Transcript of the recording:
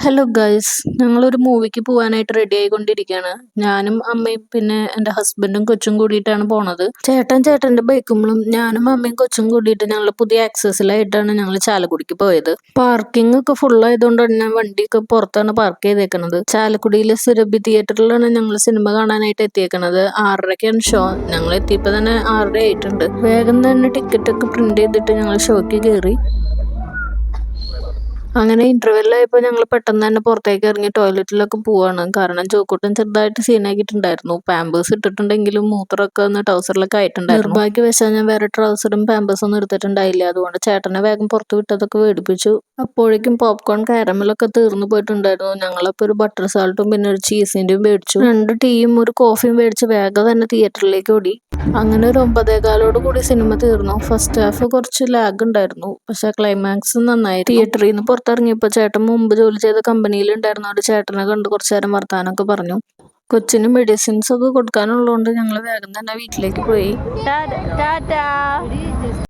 Hello guys, ഞങ്ങളൊരു മൂവിക്ക് പോകാനായിട്ട് ready ആയിക്കൊണ്ടിരിക്കുകയാണ്. ഞാനും അമ്മയും പിന്നെ എൻ്റെ ഹസ്ബൻഡും കൊച്ചും കൂടിയിട്ടാണ് പോണത്. ചേട്ടൻ്റെ ബൈക്കുമ്പോഴും ഞാനും അമ്മയും കൊച്ചും കൂടിയിട്ട് ഞങ്ങൾ പുതിയ ആക്സസിലായിട്ടാണ് ഞങ്ങൾ ചാലക്കുടിക്ക് പോയത്. പാർക്കിംഗ് ഒക്കെ ഫുൾ ആയതുകൊണ്ട് തന്നെ വണ്ടിയൊക്കെ പുറത്താണ് പാർക്ക് ചെയ്തേക്കണത്. ചാലക്കുടിയിലെ സുരഭി തിയേറ്ററിലാണ് ഞങ്ങൾ സിനിമ കാണാനായിട്ട് എത്തിയേക്കണത്. 6:30ക്കാണ് ഷോ. ഞങ്ങൾ എത്തിയപ്പോൾ തന്നെ 6:30 ആയിട്ടുണ്ട്. വേഗം തന്നെ ടിക്കറ്റ് ഒക്കെ പ്രിന്റ് ചെയ്തിട്ട് ഞങ്ങൾ ഷോയ്ക്ക് കയറി. അങ്ങനെ ഇന്റർവെല്ലായപ്പോൾ ഞങ്ങൾ പെട്ടെന്ന് തന്നെ പുറത്തേക്ക് ഇറങ്ങി ടോയ്ലറ്റിലൊക്കെ പോവാണ്. കാരണം ജോക്കുട്ടൻ ചെറുതായിട്ട് സീനാക്കിയിട്ടുണ്ടായിരുന്നു. പാമ്പേഴ്സ് ഇട്ടിട്ടുണ്ടെങ്കിലും മൂത്രമൊക്കെ ഒന്ന് ട്രൗസറിലൊക്കെ ആയിട്ടുണ്ടായിരുന്നു. നിർഭാഗ്യവശാൽ ഞാൻ വേറെ ട്രൗസറും പാമ്പേഴ്സും ഒന്നും എടുത്തിട്ടുണ്ടായില്ല. അതുകൊണ്ട് ചേട്ടനെ വേഗം പുറത്ത് വിട്ടതൊക്കെ മേടിപ്പിച്ചു. അപ്പോഴേക്കും പോപ്കോൺ കാരമലൊക്കെ തീർന്നു പോയിട്ടുണ്ടായിരുന്നു. ഞങ്ങളപ്പോൾ ഒരു ബട്ടർ സാൾട്ടും പിന്നെ ഒരു ചീസിൻ്റെയും മേടിച്ചു. 2 ടീയും ഒരു കോഫിയും മേടിച്ച് വേഗം തന്നെ തിയേറ്ററിലേക്ക് ഓടി. അങ്ങനെ ഒരു 9:15 കൂടി സിനിമ തീർന്നു. ഫസ്റ്റ് ഹാഫ് കുറച്ച് ലാഗ് ഉണ്ടായിരുന്നു, പക്ഷെ ക്ലൈമാക്സ് നന്നായി. തിയേറ്ററിൽ നിന്ന് പുറത്തിറങ്ങിയപ്പോൾ ചേട്ടൻ മുമ്പ് ജോലി ചെയ്ത കമ്പനിയിൽ ഉണ്ടായിരുന്ന ഒരു ചേട്ടനെ കണ്ട് കുറച്ചു നേരം വർത്താനൊക്കെ പറഞ്ഞു. കൊച്ചിന് മെഡിസിൻസ് ഒക്കെ കൊടുക്കാനുള്ളതുകൊണ്ട് ഞങ്ങൾ വേഗം തന്നെ വീട്ടിലേക്ക് പോയി.